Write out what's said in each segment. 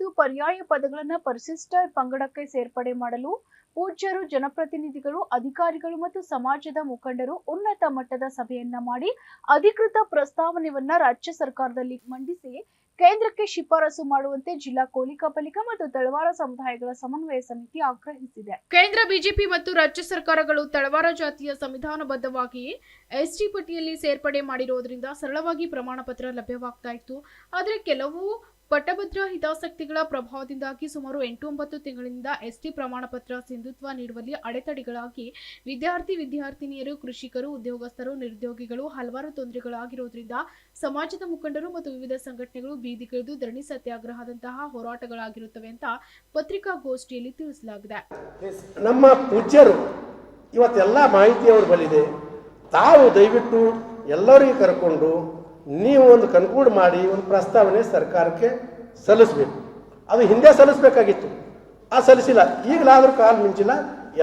ಮತ್ತು ಪರ್ಯಾಯ ಪದಗಳನ್ನು ಪರಿಶಿಷ್ಟ ಪಂಗಡಕ್ಕೆ ಸೇರ್ಪಡೆ ಮಾಡಲು ಪೂಜ್ಯರು, ಜನಪ್ರತಿನಿಧಿಗಳು, ಅಧಿಕಾರಿಗಳು ಮತ್ತು ಸಮಾಜದ ಮುಖಂಡರು ಉನ್ನತ ಮಟ್ಟದ ಸಭೆಯನ್ನ ಮಾಡಿ ಅಧಿಕೃತ ಪ್ರಸ್ತಾವನೆಯನ್ನ ರಾಜ್ಯ ಸರ್ಕಾರದಲ್ಲಿ ಮಂಡಿಸಿ ಕೇಂದ್ರಕ್ಕೆ ಶಿಫಾರಸು ಮಾಡುವಂತೆ ಜಿಲ್ಲಾ ಕೋಲಿಕಾಬಲಿಕ ಮತ್ತು ತಳವಾರ ಸಮುದಾಯಗಳ ಸಮನ್ವಯ ಸಮಿತಿ ಆಗ್ರಹಿಸಿದೆ. ಕೇಂದ್ರ ಬಿಜೆಪಿ ಮತ್ತು ರಾಜ್ಯ ಸರ್ಕಾರಗಳು ತಳವಾರ ಜಾತಿಯ ಸಂವಿಧಾನಬದ್ಧವಾಗಿ ಎಸ್ಟಿ ಪಟ್ಟಿಯಲ್ಲಿ ಸೇರ್ಪಡೆ ಮಾಡಿರುವುದರಿಂದ ಸರಳವಾಗಿ ಪ್ರಮಾಣ ಪತ್ರ ಲಭ್ಯವಾಗ್ತಾ ಇತ್ತು. ಆದರೆ ಕೆಲವು ಪಟ್ಟಭದ್ರ ಹಿತಾಸಕ್ತಿಗಳ ಪ್ರಭಾವದಿಂದಾಗಿ ಸುಮಾರು 8-9 ತಿಂಗಳಿಂದ ಎಸ್ಟಿ ಪ್ರಮಾಣ ಪತ್ರ ಸಿಂಧುತ್ವ ನೀಡುವಲ್ಲಿ ಅಡೆತಡೆಗಳಾಗಿ ವಿದ್ಯಾರ್ಥಿನಿಯರು, ಕೃಷಿಕರು, ಉದ್ಯೋಗಸ್ಥರು, ನಿರುದ್ಯೋಗಿಗಳು ಹಲವಾರು ತೊಂದರೆಗಳಾಗಿರುವುದರಿಂದ ಸಮಾಜದ ಮುಖಂಡರು ಮತ್ತು ವಿವಿಧ ಸಂಘಟನೆಗಳು ಬೀದಿಗಿಳಿದು ಧರಣಿ ಸತ್ಯಾಗ್ರಹದಂತಹ ಹೋರಾಟಗಳಾಗಿರುತ್ತವೆ ಅಂತ ಪತ್ರಿಕಾಗೋಷ್ಠಿಯಲ್ಲಿ ತಿಳಿಸಲಾಗಿದೆ. ನಮ್ಮ ಪೂಜ್ಯರು ಇವತ್ತೆಲ್ಲ ಮಾಹಿತಿ ಅವ್ರ ಬಳಿದೆ. ತಾವು ದಯವಿಟ್ಟು ಎಲ್ಲರಿಗೂ ಕರ್ಕೊಂಡು ನೀವು ಒಂದು ಕನ್ಕ್ಲೂಡ್ ಮಾಡಿ ಒಂದು ಪ್ರಸ್ತಾವನೆ ಸರ್ಕಾರಕ್ಕೆ ಸಲ್ಲಿಸಬೇಕು. ಅದು ಹಿಂದೆ ಸಲ್ಲಿಸಬೇಕಾಗಿತ್ತು, ಸಲ್ಲಿಸಿಲ್ಲ. ಈಗಲಾದರೂ ಕಾಲು ಮಿಂಚಿಲ್ಲ.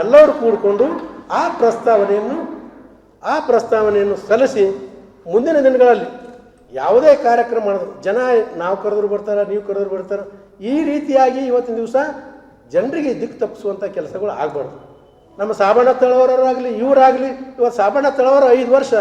ಎಲ್ಲರೂ ಕೂಡಿಕೊಂಡು ಆ ಪ್ರಸ್ತಾವನೆಯನ್ನು ಸಲ್ಲಿಸಿ ಮುಂದಿನ ದಿನಗಳಲ್ಲಿ ಯಾವುದೇ ಕಾರ್ಯಕ್ರಮ ಮಾಡಿದ್ರು ಜನ ನಾವು ಕರೆದ್ರು ಬರ್ತಾರೆ, ನೀವು ಕರೆದ್ರು ಬರ್ತಾರೆ, ಈ ರೀತಿಯಾಗಿ ಇವತ್ತಿನ ದಿವಸ ಜನರಿಗೆ ದಿಕ್ಕು ತಪ್ಪಿಸುವಂಥ ಕೆಲಸಗಳು ಆಗಬಾರ್ದು. ನಮ್ಮ ಸಾಬಣ್ಣ ತಳವರಾಗಲಿ ಇವರಾಗಲಿ, ಇವತ್ತು ಸಾಬಣ್ಣ ತಳವರ 5 ವರ್ಷ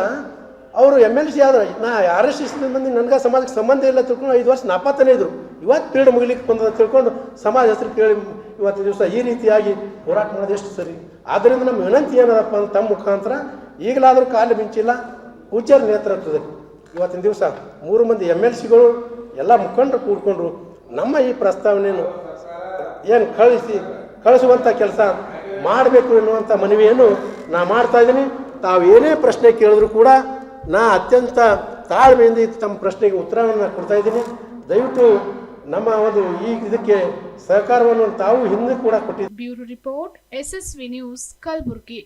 ಅವರು MLC ಆದ್ರೆ ನಾ RSS ಮಂದಿ ನನಗೆ ಸಮಾಜಕ್ಕೆ ಸಂಬಂಧ ಇಲ್ಲ ತಿಳ್ಕೊಂಡು 5 ವರ್ಷ ನಾಪತ್ತನೇ ಇದ್ರು. ಇವತ್ತು ಪೀರಿಯಡ್ ಮುಗಿಲಿಕ್ಕೆ ಬಂದ ತಿಳ್ಕೊಂಡು ಸಮಾಜ ಹೆಸರು ಕೇಳಿ ಇವತ್ತಿನ ದಿವಸ ಈ ರೀತಿಯಾಗಿ ಹೋರಾಟ ಮಾಡೋದು ಎಷ್ಟು ಸರಿ. ಆದ್ದರಿಂದ ನಮ್ಮ ವಿನಂತಿ ಏನದಪ್ಪ ಅಂತ ತಮ್ಮ ಮುಖಾಂತರ ಈಗಲಾದರೂ ಕಾಲು ಮಿಂಚಿಲ್ಲ ಪೂಜ್ಯರ ನೇತೃತ್ವದಲ್ಲಿ ಇವತ್ತಿನ ದಿವಸ 3 ಮಂದಿ MLCಗಳು ಎಲ್ಲ ಮುಖಂಡರು ಕೂಡ್ಕೊಂಡು ನಮ್ಮ ಈ ಪ್ರಸ್ತಾವನೆಯನ್ನು ಏನು ಕಳಿಸುವಂಥ ಕೆಲಸ ಮಾಡಬೇಕು ಎನ್ನುವಂಥ ಮನವಿಯನ್ನು ನಾ ಮಾಡ್ತಾ ಇದ್ದೀನಿ. ತಾವು ಏನೇ ಪ್ರಶ್ನೆ ಕೇಳಿದ್ರು ಕೂಡ ನಾ ಅತ್ಯಂತ ತಾಳ್ಮೆಯಿಂದ ತಮ್ಮ ಪ್ರಶ್ನೆಗೆ ಉತ್ತರವನ್ನು ಕೊಡ್ತಾ ಇದ್ದೀನಿ. ದಯವಿಟ್ಟು ನಮ್ಮ ಒಂದು ಇದಕ್ಕೆ ಸಹಕಾರವನ್ನು ತಾವು ಹಿಂದೆ ಕೂಡ ಕೊಟ್ಟಿದ್ದೀವಿ. Bureau report, SSV news, Kalaburagi.